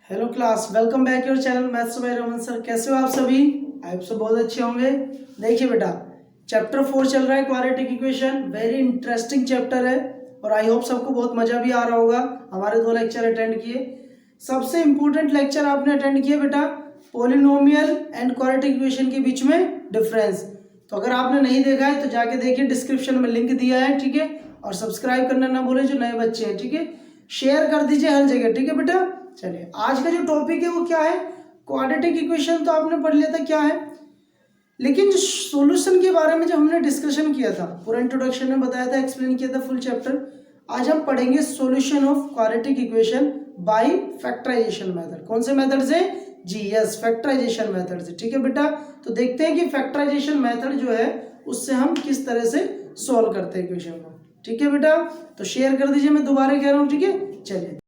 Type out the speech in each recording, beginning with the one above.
Hello class, welcome back your channel maths by Raman sir. कैसे हो आप सभी? आप सब बहुत अच्छे होंगे। देखिए बेटा, चैप्टर 4 चल रहा है, quadratic equation. Very interesting chapter है और आई होप सबको बहुत मजा भी आ रहा होगा। हमारे 2 लेक्चर अटेंड किए। सबसे इंपॉर्टेंट लेक्चर आपने अटेंड किया बेटा, पॉलिनोमियल एंड क्वाड्रेटिक इक्वेशन के बीच में डिफरेंस। तो अगर आपने नहीं देखा है तो जाके देखिए, डिस्क्रिप्शन में लिंक दिया है, ठीक है। और सब्सक्राइब करना ना भूलें जो नए बच्चे हैं, ठीक है। शेयर कर दीजिए हर जगह, ठीक है बेटा। चलिए, आज का जो टॉपिक है वो क्या है? क्वाड्रेटिक इक्वेशन तो आपने पढ़ लिया था क्या है, लेकिन जो सॉल्यूशन के बारे में जब हमने डिस्कशन किया था, पूरा इंट्रोडक्शन में बताया था, एक्सप्लेन किया था फुल चैप्टर। आज हम पढ़ेंगे solution of quadratic equation by factorisation method. कौन से मेथड से? जी यस, फैक्टराइजेशन मेथड से, ठीक है बेटा। तो देखते हैं कि फैक्टराइजेशन मेथड जो है उससे हम किस तरह से सॉल्व करते हैं इक्वेशन को, ठीक है बेटा। तो शेयर कर दीजिए, मैं दोबारा कह रहा हूँ, ठीक है। चलिए,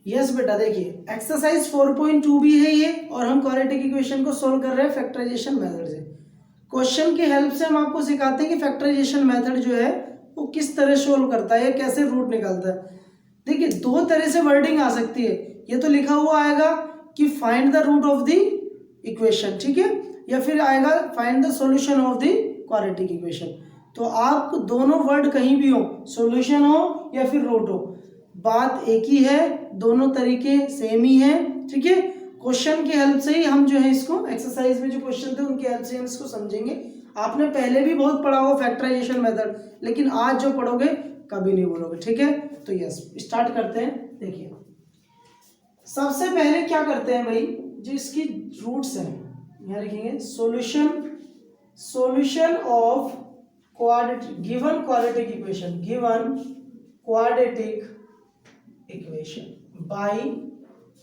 यस बेटा, देखिए एक्सरसाइज 4.2 भी है ये, और हम क्वाड्रेटिक इक्वेशन को सोल्व कर रहे हैं फैक्टराइजेशन मेथड से। क्वेश्चन की हेल्प से हम आपको सिखाते हैं कि फैक्टराइजेशन मेथड जो है वो किस तरह सोल्व करता है, कैसे रूट निकालता है। देखिए, 2 तरह से वर्डिंग आ सकती है। ये तो लिखा हुआ आएगा कि find the root of the equation, ठीक है, या फिर आएगा find the solution of the quadratic equation. तो आप दोनों वर्ड कहीं भी हो, सॉल्यूशन हो या फिर रूट हो, बात एक ही है, दोनों तरीके सेम ही है, ठीक है। क्वेश्चन की हेल्प से ही हम जो है इसको, एक्सरसाइज में जो क्वेश्चन थे उनकी हेल्प से हम इसको समझेंगे। आपने पहले भी बहुत पढ़ा हो फैक्टराइजेशन मेथड, लेकिन आज जो पढ़ोगे कभी नहीं बोलोगे, ठीक है। तो यस, स्टार्ट करते हैं। देखिए, सबसे पहले क्या करते हैं भाई, जो इसकी रूट्स हैं यहाँ लिखेंगे, solution of quadratic given quadratic equation, given quadratic equation by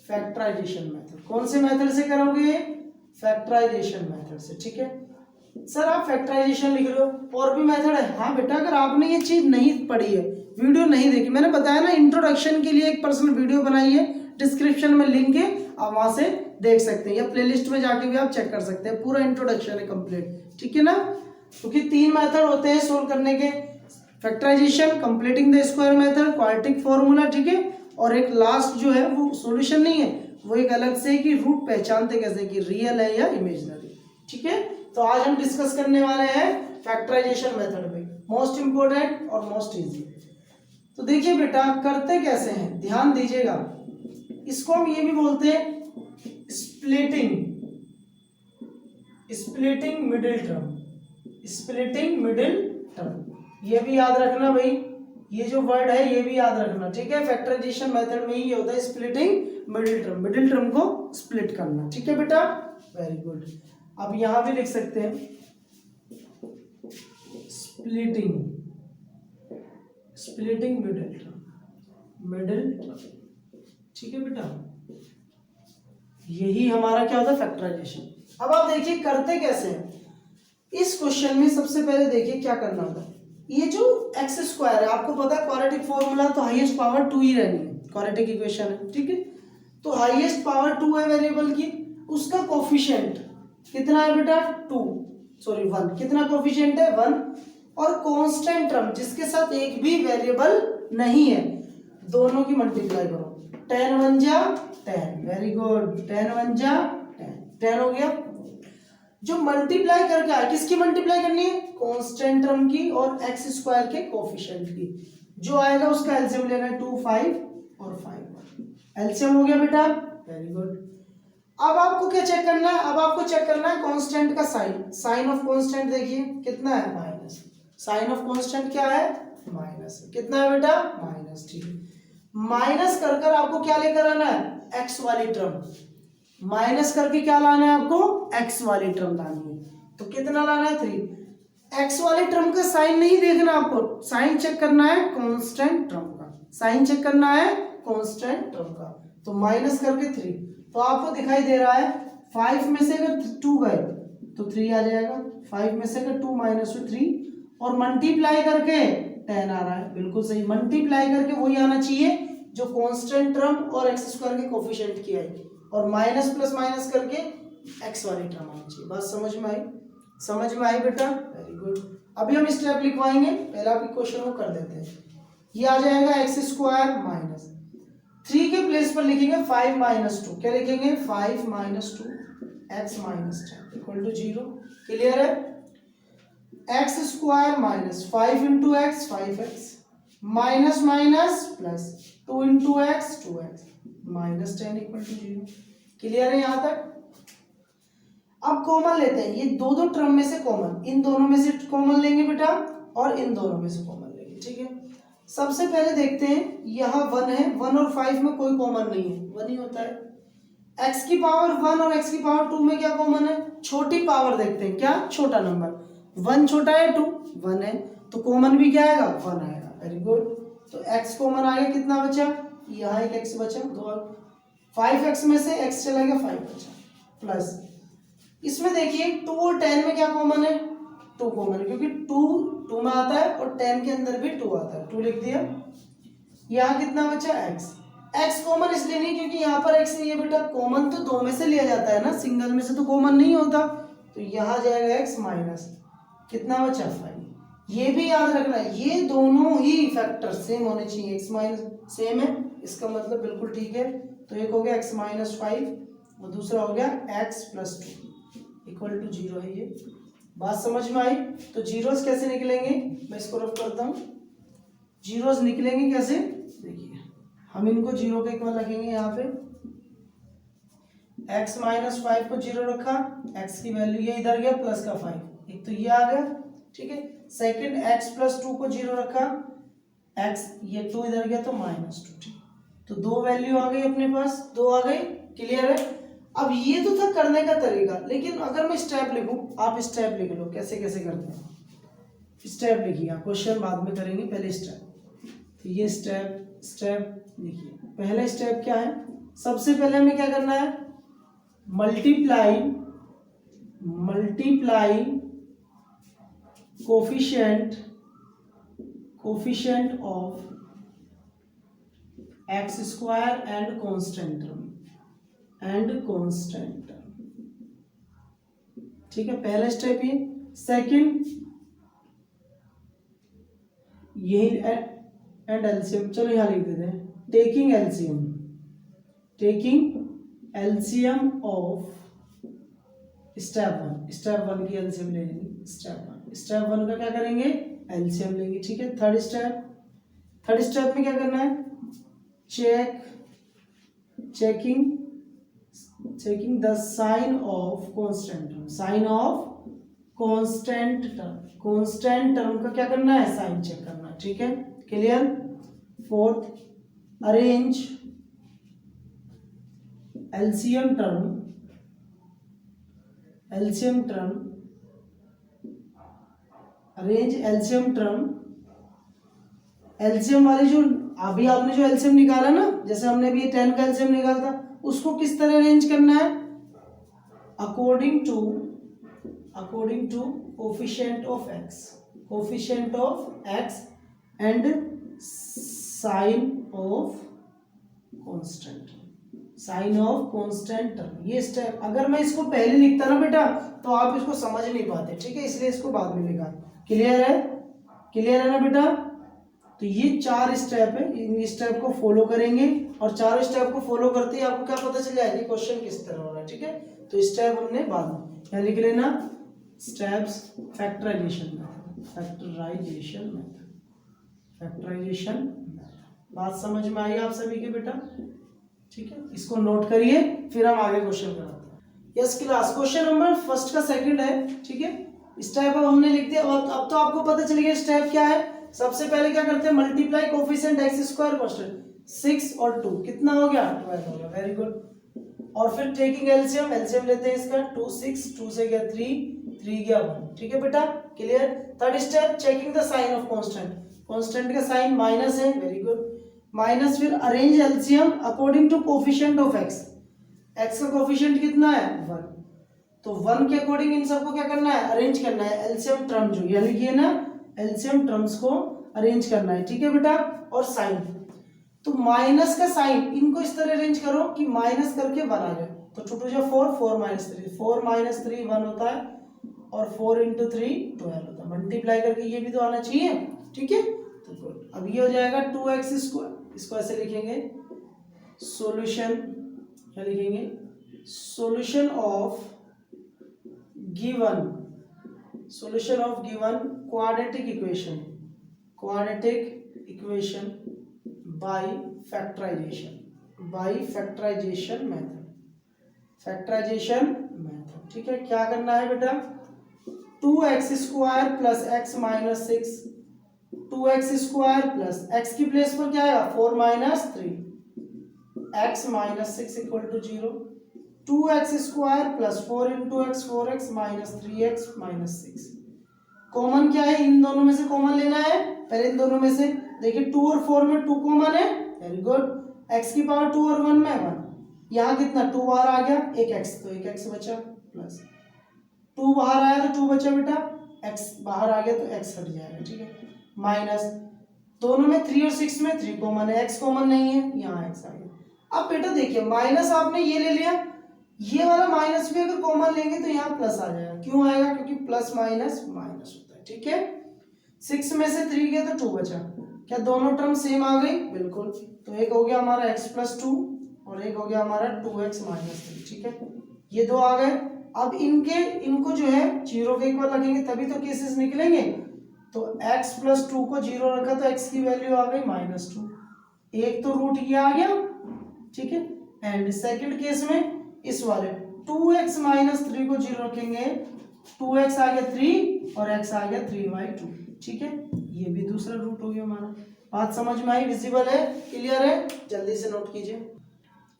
factorisation method. कौन से मेथड से करोगे? फैक्टराइजेशन मेथड से, ठीक है। सर आप फैक्टराइजेशन लिख रहे हो, और भी मेथड है? हाँ बेटा, अगर आपने ये चीज नहीं पढ़ी है, वीडियो नहीं देखी, मैंने बताया ना इंट्रोडक्शन के लिए एक पर्सनल वीडियो बनाई है, डिस्क्रिप्शन में लिंक है, आप वहां से देख सकते हैं, या प्लेलिस्ट में जाके भी आप चेक कर सकते हैं, पूरा इंट्रोडक्शन है कंप्लीट, ठीक है ना। क्योंकि 3 मेथड होते हैं सोल्व करने के, factorisation, completing the square method, quadratic formula, ठीक है। और एक लास्ट जो है वो सॉल्यूशन नहीं है, वो एक अलग से कि रूट पहचानते कैसे कि रियल है या इमेजिनरी, ठीक है। तो आज हम डिस्कस करने वाले हैं फैक्टराइजेशन मेथड में, मोस्ट इंपोर्टेंट और मोस्ट इजी। तो देखिए बेटा, करते कैसे हैं, ध्यान दीजिएगा। इसको हम ये भी बोलते हैं splitting middle term, splitting middle term. ये भी याद रखना भाई, ये जो वर्ड है ये भी याद रखना, ठीक है। फैक्टराइजेशन मेथड में ही ये होता है स्प्लिटिंग मिडिल टर्म को स्प्लिट करना, ठीक है बेटा। Very good. अब यहां भी लिख सकते हैं स्प्लिटिंग मिडिल टर्म, ठीक है बेटा। यही हमारा क्या होता है, फैक्टराइजेशन। अब आप देखिए करते कैसे हैं इस क्वेश्चन में। सबसे पहले देखिए क्या करना होता है, ये जो एक्स स्क्वायर है, आपको पता है क्वाड्रेटिक फॉर्मूला तो हाईएस्ट पावर 2 ही रहनी है, क्वाड्रेटिक इक्वेशन है, ठीक है। तो हाईएस्ट पावर 2 है वेरिएबल की, उसका कोफिशिएंट कितना है बेटा? 1। कितना कोफिशिएंट है? 1। और कांस्टेंट टर्म जिसके साथ एक भी वेरिएबल नहीं है, दोनों की मल्टीप्लाई करो। 10 1 जा 10, वेरी गुड, 10 1 जा 10 हो गया। जो मल्टीप्लाई करके आए, किसकी मल्टीप्लाई करनी है? कांस्टेंट टर्म की और एक्स स्क्वायर के कोफिशिएंट की। जो आएगा उसका एलसीएम लेना है, 2 5 और 5 एलसीएम हो गया बेटा, वेरी गुड। अब आपको क्या चेक करना है? अब आपको चेक करना है कांस्टेंट का साइन ऑफ कांस्टेंट। देखिए कितना है? माइनस। साइन ऑफ कांस्टेंट क्या है? माइनस। कितना है बेटा? माइनस, ठीक है। माइनस कर कर आपको क्या लेकर आना है? एक्स वाली टर्म। माइनस करके क्या लाना है आपको? एक्स वाली टर्म लानी है। तो कितना लाना है? 3। एक्स वाली टर्म का साइन नहीं देखना आपको, साइन चेक करना है कांस्टेंट टर्म का, साइन चेक करना है कांस्टेंट टर्म का। तो माइनस करके 3, तो आपको दिखाई दे रहा है 5 में से अगर 2 गए तो 3 आ जाएगा, 5 में से अगर 2 माइनस 3, और मल्टीप्लाई करके 10 आ रहा है, बिल्कुल सही। मल्टीप्लाई करके वही आना चाहिए जो कांस्टेंट टर्म और एक्स स्क्वायर के कोफिशिएंट की आएगी, और माइनस प्लस माइनस करके एक्स वाली टर्म आनी चाहिए। बात समझ में आई? समझ में आई बेटा, वेरी गुड। अभी हम स्टेप लिखवाएंगे, पहला भी क्वेश्चन को कर देते हैं। ये आ जाएगा एक्स स्क्वायर माइनस 3 के प्लेस पर लिखेंगे 5 माइनस 2, क्या लिखेंगे 5 minus 2 X minus 10 equal to 0। Clear है। X square minus 5 into X 5x minus minus plus 2 into X 2x minus 10 equal to 0। Clear है यहाँ तक। अब कॉमन लेते हैं, ये दो दो टर्म में से कॉमन, इन दोनों में से कॉमन लेंगे बेटा और इन दोनों में से कॉमन लेंगे। ठीक है, सबसे पहले देखते हैं, यहाँ 1 है, 1 और 5 में कोई कॉमन नहीं है, 1 ही होता है। x की पावर 1 और x की पावर 2 में क्या कॉमन है, छोटी पावर देखते हैं, क्या छोटा नंबर, 1 छोटा है 2 1 है, तो कॉमन भी क्या आएगा 1 आएगा। वेरी गुड, तो x कॉमन आ गया, कितना बचा, यहाँ एक x बचा, 5x में से x चला गया 5 बचा, प्लस इसमें देखिए 2 और 10 में क्या कॉमन है, 2 कॉमन है, क्योंकि 2 में आता है और 10 के अंदर भी 2 आता है, 2 लिख दिया। यहाँ कितना बचा x कॉमन इसलिए नहीं क्योंकि यहाँ पर x नहीं है बेटा, कॉमन तो 2 में से लिया जाता है ना, सिंगल में से तो कॉमन नहीं होता, तो यहाँ जाएगा x माइनस कितना बचा 5। ये भी याद रखना है, ये दोनों ही फैक्टर सेम होने चाहिए, x माइनस सेम है, इसका मतलब बिल्कुल ठीक है। तो एक हो गया x माइनस 5 और दूसरा हो गया x प्लस 2 इक्वल टू 0 है। ये बात समझ में आई। तो जीरोस कैसे निकलेंगे, मैं इसको रफ करता हूँ। जीरोस निकलेंगे कैसे, देखिए हम इनको 0 के इक्वल रखेंगे, यहाँ पे x माइनस 5 को 0 रखा, x की वैल्यू ये इधर गया प्लस का 5, एक तो ये आ गया, ठीक है। सेकंड x प्लस 2 को 0 रखा, x ये 2 इधर गया तो माइनस 2, ठीक, तो 2 वैल्यू आ गई अपने पास, 2 आ गई। क्लियर है। अब ये तो था करने का तरीका, लेकिन अगर मैं स्टेप लिखूं, आप स्टेप लिख लो कैसे कैसे करते हैं, स्टेप लिखिए, क्वेश्चन बाद में करेंगे, पहले स्टेप। तो ये स्टेप लिखिए। पहला स्टेप क्या है, सबसे पहले हमें क्या करना है, multiply coefficient of x square and constant term, ठीक है, पहला स्टेप ये। सेकंड यही एंड एलसीएम, चलो यहां लिख देते हैं, taking LCM of step one की एलसीएम ले लेंगे, स्टेप वन का क्या करेंगे, एलसीएम लेंगे, ठीक है। थर्ड स्टेप में क्या करना है, checking the sign of constant term का क्या करना है, साइन चेक करना है, ठीक है। क्लियर। फोर्थ, अरेंज एलसीएम वाले जो अभी आपने जो एलसीएम निकाला ना, जैसे हमने अभी 10 का एलसीएम निकाला था, उसको किस तरह अरेंज करना है, according to coefficient of x and sign of constant term. ये स्टेप अगर मैं इसको पहले लिखता ना बेटा तो आप इसको समझ नहीं पाते, ठीक है, इसलिए इसको बाद में लिखा। क्लियर है ना बेटा। तो ये 4 स्टेप है, इन स्टेप को फॉलो करेंगे और 4 स्टेप को फॉलो करते ही आपको क्या पता चल जाएगा क्वेश्चन किस तरह हो रहा है, ठीक है। तो स्टेप हमने बाद में क्या लिख लेना, स्टेप्स फैक्टराइजेशन। बात समझ में आई आप सभी के बेटा, ठीक है। इसको नोट करिए, फिर हम आगे क्वेश्चन कराते हैं। Yes class, question number first का सेकंड है, ठीक है। स्टेप अब हमने लिख दिया, अब तो आपको पता चल गया स्टेप क्या है। सबसे पहले क्या करते हैं, multiply coefficient x square constant, 6 और 2 कितना हो गया, 12 हो गया, वेरी गुड। और फिर टेकिंग एलसीएम लेते हैं इसका, 2 6 2 से गया 3 गया 1, ठीक है बेटा। Clear. Third step, checking the sign of constant का साइन माइनस है, वेरी गुड, माइनस। फिर arrange LCM according to coefficient of x का कोफिशिएंट कितना है 1, तो 1 के अकॉर्डिंग इन सबको क्या करना है, अरेंज करना है। एलसीएम टर्म जो ये लिखिए ना, एलसीएम टर्म्स को अरेंज करना है, ठीक है बेटा। और साइन, तो माइनस का साइन इनको इस तरह अरेंज करो कि माइनस करके 1 आ जाए, तो 2 2 जा 4 4 माइनस 3 1 होता है, और 4 into 3 12 होता है, मल्टीप्लाई करके ये भी तो आना चाहिए, ठीक है। तो गुड, अब ये हो जाएगा 2x², इसको ऐसे लिखेंगे सॉल्यूशन, क्या लिखेंगे, solution of given quadratic equation by factorisation method. ठीक है, क्या करना है बेटा, 2x² plus x minus 6, 2x² plus x की प्लेस पर क्या आएगा 4 minus 3, x minus 6 equal to 0, 2x² plus 4 into x 4x minus 3x minus 6। Common क्या है, इन दोनों में से कॉमन लेना है। पहले इन दोनों में से देखिए 2 और 4 में 2 कॉमन है, वेरी गुड, x की पावर 2 और 1 में 1, यहाँ कितना 2 बाहर आ गया, एक x, तो एक x बचा, प्लस 2 बाहर आया तो 2 बचा बेटा, x बाहर आ गया तो x हट जाएगा, ठीक है, माइनस दोनों में 3 और 6 में 3 कॉमन है, x कॉमन नहीं है, यहाँ x आ गया। अब बेटा देखिए माइनस आपने ये ले लिया, ये वाला माइनस भी अगर कॉमन लेंगे तो यहाँ प्लस आ जाएगा, क्यों आएगा, क्योंकि प्लस माइनस माइनस होता है, ठीक है। 6 में से 3 गया तो 2 बचा, क्या दोनों टर्म सेम आ गई, बिल्कुल, तो एक हो गया हमारा x प्लस 2 और एक हो गया हमारा 2x माइनस 3, ठीक है, ये दो आ गए। अब इनको जो है 0 के इक्वल रखेंगे तभी तो केसेस निकलेंगे, तो x प्लस 2 को 0 रखा तो x की वैल्यू आ गई -2, एक तो रूट ये आ गया, ठीक है। एंड सेकंड केस में इस वाले 2x माइनस 3 को 0 रखेंगे, 2x आ गया 3 और x आ गया 3/2, ठीक है, ये भी दूसरा रूट हो गया हमारा। बात समझ में आई, विजिबल है, क्लियर है, जल्दी से नोट कीजिए।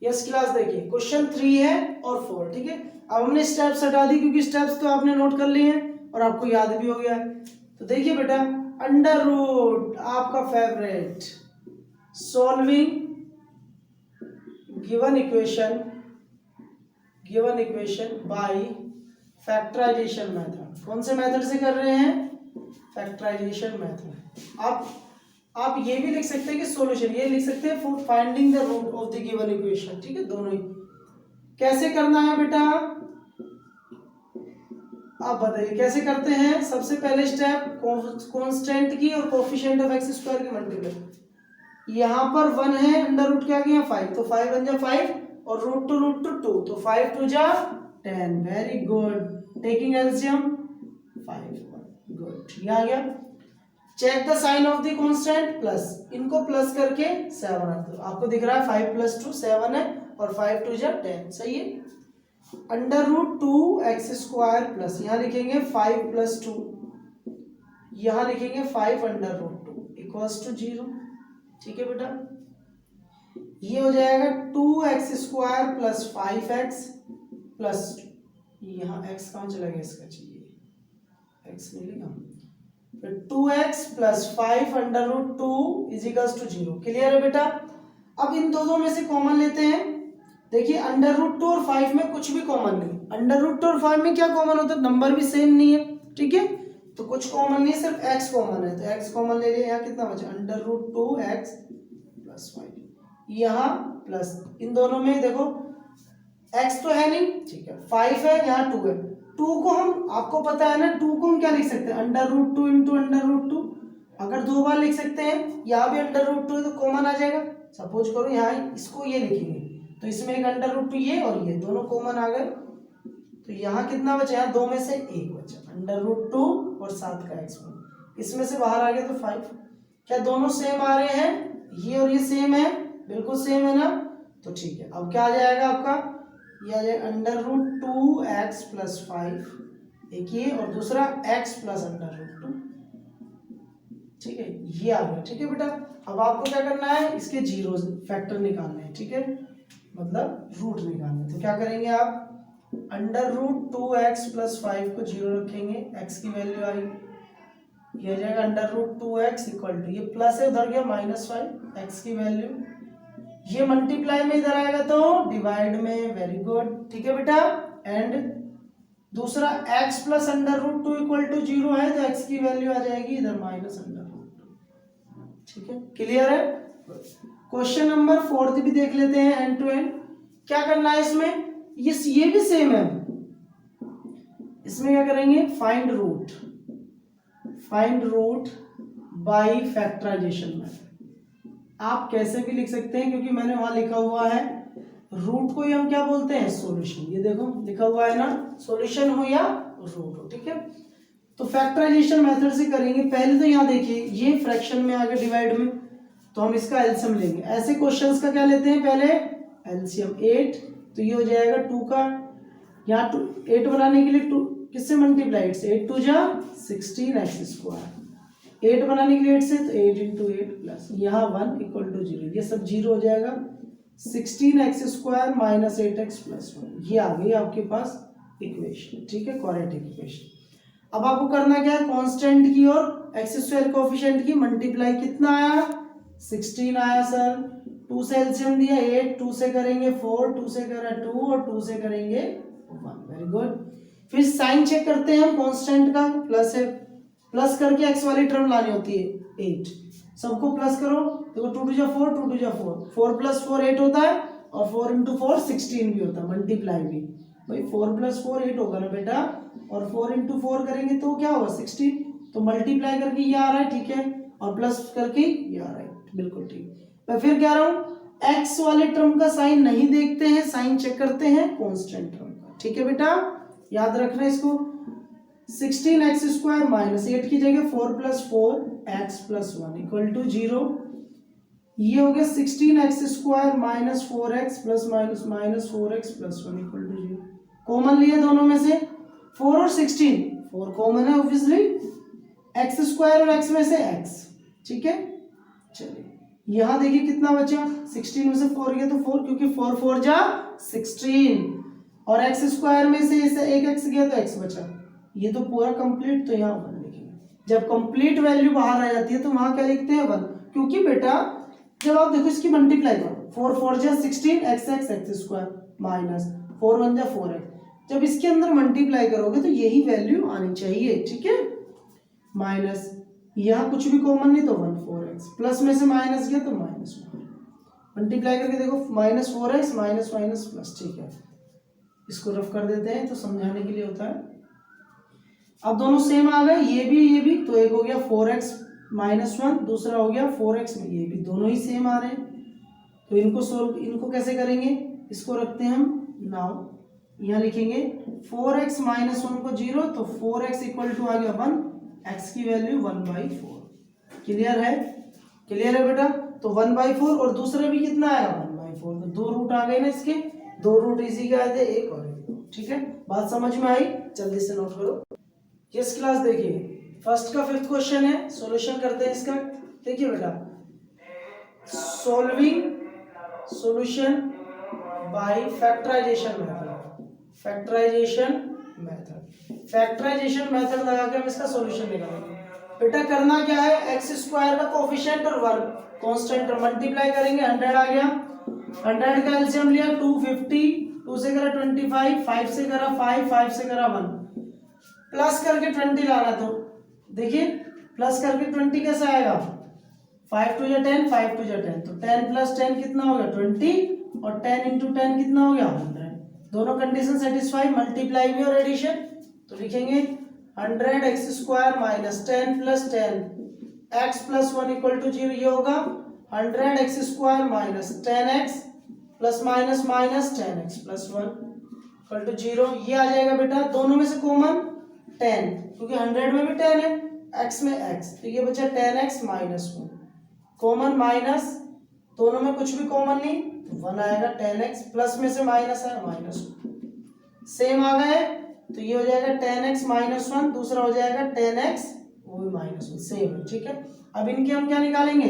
यस क्लास देखिए क्वेश्चन 3 है और 4, ठीक है। अब हमने स्टेप्स हटा दी क्योंकि स्टेप्स तो आपने नोट कर लिए हैं और आपको याद भी हो गया है। तो देखिए बेटा, अंडर रूट आपका favourite, solving given equation by factorisation method. कौन से मेथड से कर रहे हैं, फैक्टराइजेशन मेथड। आप ये भी लिख सकते हैं कि सॉल्यूशन, ये लिख सकते हैं for finding the root of the given equation, ठीक है, दोनों ही। कैसे करना है बेटा, आप बताइए कैसे करते हैं। सबसे पहले स्टेप कांस्टेंट की और कोफिशिएंट ऑफ x² की मल्टीप्लाई, यहाँ पर 1 है, अंडर रूट क्या गया 5, तो 5 बन जा 5 और रूट टू 2, तो 5 2 जा 10, very good, taking LCM 5, good, ये आ गया। Check the sign of the constant, plus, इनको प्लस करके 7 रख दो, आपको दिख रहा है 5 + 2 7 है और 5 2 जा 10, सही है। अंडर रूट 2x² प्लस, यहाँ लिखेंगे 5 + 2, यहाँ लिखेंगे 5 अंडर रूट 2 इक्वल्स टू 0, ठीक है बेटा। ये हो जाएगा 2x² प्लस 5x प्लस, यहाँ x कहाँ चला गया, इसका चाहिए x मिलेगा, 2x plus 5 under root 2 is equals to 0, clear है बेटा। अब इन दोनों में से कॉमन लेते हैं, देखिए अंडर रूट 2 और 5 में कुछ भी कॉमन नहीं, अंडर रूट 2 और 5 में क्या कॉमन होता है, नंबर भी सेम नहीं है, ठीक है, तो कुछ कॉमन नहीं, सिर्फ x कॉमन है, तो x कॉमन ले लिया, यहाँ कितना बचा अंडर रूट 2x प्लस 5, यहाँ प्लस, इन दोनों में देखो x तो है नहीं, ठीक है, 5 है, यहाँ 2 है, 2 को हम, आपको पता है ना 2 को हम क्या लिख सकते हैं, under root 2 into under root 2, अगर 2 बार लिख सकते हैं, यहाँ भी अंडर रूट 2 है तो कॉमन आ जाएगा। सपोज करो यहाँ इसको ये लिखेंगे तो इसमें एक अंडर रूट 2 ये और ये दोनों कॉमन आ गए, तो यहाँ कितना बचा, यहाँ 2 में से 1 बचा, अंडर रूट 2 और 7 का एक्सपोनेंट, इसमें से बाहर आ गया तो 5, क्या दोनों सेम आ रहे हैं, ये और ये सेम है, बिल्कुल सेम है ना, तो ठीक है। अब क्या आ जाएगा आपका, ये आ जाएगा अंडर रूट 2x प्लस 5, एक ये और दूसरा x प्लस अंडर रूट 2, ठीक है, ये आ गया, ठीक है बेटा। अब आपको क्या करना है, इसके जीरो फैक्टर निकालने हैं, ठीक है, मतलब रूट निकालने, तो क्या करेंगे आप, अंडर रूट 2x प्लस 5 को 0 रखेंगे, x की वैल्यू आई, ये आ जाएगा under root 2x equal to, ये प्लस है उधर गया -5, x की वैल्यू, ये मल्टीप्लाई में इधर आएगा तो डिवाइड में, वेरी गुड, ठीक है बेटा। एंड दूसरा x plus under root 2 equal to 0 है तो x की वैल्यू आ जाएगी इधर माइनस अंडर रूट 2, ठीक है, क्लियर है। क्वेश्चन नंबर 4 भी देख लेते हैं, एंड टू एंड क्या करना है इसमें, ये भी सेम है, इसमें क्या करेंगे, find root by factorisation method. आप कैसे भी लिख सकते हैं, क्योंकि मैंने वहां लिखा हुआ है रूट को ही हम क्या बोलते हैं, सॉल्यूशन। ये देखो लिखा हुआ है ना, सॉल्यूशन हो या रूट हो, ठीक है। तो फैक्टराइजेशन मेथड से करेंगे। पहले तो यहाँ देखिए ये फ्रैक्शन में आगे डिवाइड में, तो हम इसका एलसीएम लेंगे। ऐसे क्वेश्चंस का क्या लेते हैं, पहले एलसीएम 8, तो ये हो जाएगा 2 का, यहाँ 8 बनाने के लिए 2 किससे मल्टीप्लाई, 8 से, 8 2 जा 16 एक्स स्क्वायर, 8 बनाने के लिए 8 से, तो 8 इंटू 8 प्लस यहाँ 1 इक्वल टू 0, ये सब 0 हो जाएगा। 16 x square minus 8 x plus 1, ये आ गई आपके पास इक्वेशन, ठीक है, क्वाड्रेटिक इक्वेशन। अब आपको करना क्या है, कांस्टेंट की और एक्स स्क्वायर कोएफिशिएंट की मल्टीप्लाई, कितना आया 16 आया सर, 2 से एलसीएम दिया 8, 2 से करेंगे 4, 2 से करा 2 और 2 से करेंगे 1, वेरी गुड। फिर साइन चेक करते हैं हम, कांस्टेंट का प्लस है, प्लस करके एक्स वाली टर्म लानी होती है 8, सबको प्लस करो, देखो 2 2 जा 4, 2 2 जा 4, 4 प्लस 4 8 होता है, और 4 इंटू 4 16 भी होता है, मल्टीप्लाई भी भाई 4 प्लस 4 8 होगा ना बेटा, और 4 इंटू 4 करेंगे तो क्या होगा 16, तो मल्टीप्लाई करके ये आ रहा है, ठीक है, और प्लस करके ये आ रहा है, बिल्कुल ठीक। मैं फिर कह रहा हूं एक्स वाले टर्म का साइन नहीं देखते हैं, साइन चेक करते हैं कांस्टेंट टर्म का, ठीक है बेटा, याद रखना इसको। 16 एक्स स्क्वायर माइनस 8 की जगह 4 plus 4 x plus 1 equal to 0, ये हो गया 16 x square minus 4 x plus minus minus 4 x plus 1 equal to 0। Common लिया दोनों में से 4 और 16, 4 कॉमन है ऑब्वियसली, एक्स स्क्वायर और एक्स में से एक्स, ठीक है। चलिए यहां देखिए कितना बचा, 16 में से 4 गया तो 4, क्योंकि 4 4 जा 16, और एक्स स्क्वायर में से एक एक्स गया तो एक्स बचा, ये तो पूरा कंप्लीट, तो यहाँ 1 लिखेंगे। जब कंप्लीट वैल्यू बाहर आ जाती है तो वहां क्या लिखते हैं 1, क्योंकि बेटा जब आप देखो इसकी मल्टीप्लाई करो, 4 4 जा 16 x x x square minus 4 1 जा 4 एक्स, जब इसके अंदर मल्टीप्लाई करोगे तो यही वैल्यू आनी चाहिए, ठीक है, माइनस यहाँ कुछ भी कॉमन नहीं तो 1 4x, प्लस में से माइनस गया तो माइनस 1, मल्टीप्लाई करके देखो minus 4x minus minus plus, ठीक है, इसको रफ कर देते हैं तो समझाने के लिए होता है। अब दोनों सेम आ गए, ये भी, तो एक हो गया 4x माइनस 1, दूसरा हो गया 4x में, ये भी दोनों ही सेम आ रहे हैं, तो इनको कैसे करेंगे, इसको रखते हैं हम नाउ, यहाँ लिखेंगे 4x माइनस 1 को 0, तो 4x इक्वल टू आ गया 1, x की वैल्यू 1/4, क्लियर है, क्लियर है बेटा, तो 1/4, और दूसरा भी कितना आया 1/4, तो 2 रूट आ गए ना इसके, 2 रूट इसी का आए थे, एक और एक, ठीक है, बात समझ में आई, जल्दी से नोट करो। यस क्लास देखिए, फर्स्ट का 5th क्वेश्चन है, सॉल्यूशन करते हैं इसका। देखिए बेटा, solving solution by factorisation method, factorisation method लगा के हम इसका सॉल्यूशन निकालेंगे। बेटा करना क्या है, एक्स स्क्वायर का कोफिशिएंट और 1 कांस्टेंट मल्टीप्लाई करेंगे, 100 आ गया, 100 का एलसीएम लिया 250, 2 से करा 25, 5 से करा 5, 5 से करा 1, प्लस करके 20 लाना, तो देखिए प्लस करके 20 कैसे आएगा, 5 2 जा 10, 5 2 जा 10, तो 10 प्लस 10 कितना हो गया 20, और 10 इंटू 10 कितना हो गया 100, दोनों कंडीशन सेटिस्फाई, मल्टीप्लाई भी और एडिशन, तो लिखेंगे 100 x square minus 10 plus 10 x plus 1 equal to 0, ये होगा 100 x square minus 10 x plus minus minus 10 x plus 1 equal to 0, ये आ जाएगा बेटा, दोनों में से कॉमन 10, क्योंकि 100 में भी 10 है, x में x, तो ये बचा 10x माइनस 1, कॉमन माइनस, दोनों में कुछ भी कॉमन नहीं, तो 1 आएगा, 10x प्लस में से माइनस है माइनस 1, सेम आ गए, तो ये हो जाएगा 10x माइनस 1, दूसरा हो जाएगा 10x वो भी माइनस 1, सेम है, ठीक है। अब इनके हम क्या निकालेंगे,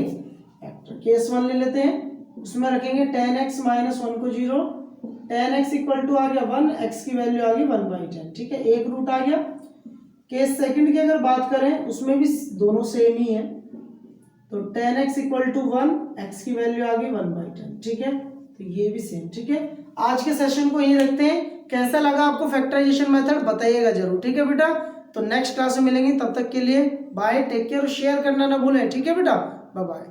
फैक्टर, केस 1 ले लेते हैं, उसमें रखेंगे 10x माइनस 1 को 0, 10x इक्वल टू आ गया 1, x की वैल्यू आ गई 1/10, ठीक है, एक रूट आ गया। केस सेकंड की अगर बात करें उसमें भी दोनों सेम ही है, तो 10x इक्वल टू 1, x की वैल्यू आ गई 1/10, ठीक है, तो ये भी सेम, ठीक है। आज के सेशन को यही रखते हैं, कैसा लगा आपको फैक्टराइजेशन मेथड बताइएगा जरूर, ठीक है बेटा। तो नेक्स्ट क्लास में मिलेंगे, तब तक के लिए बाय, टेक केयर, और शेयर करना ना भूलें, ठीक है बेटा, बाय बाय।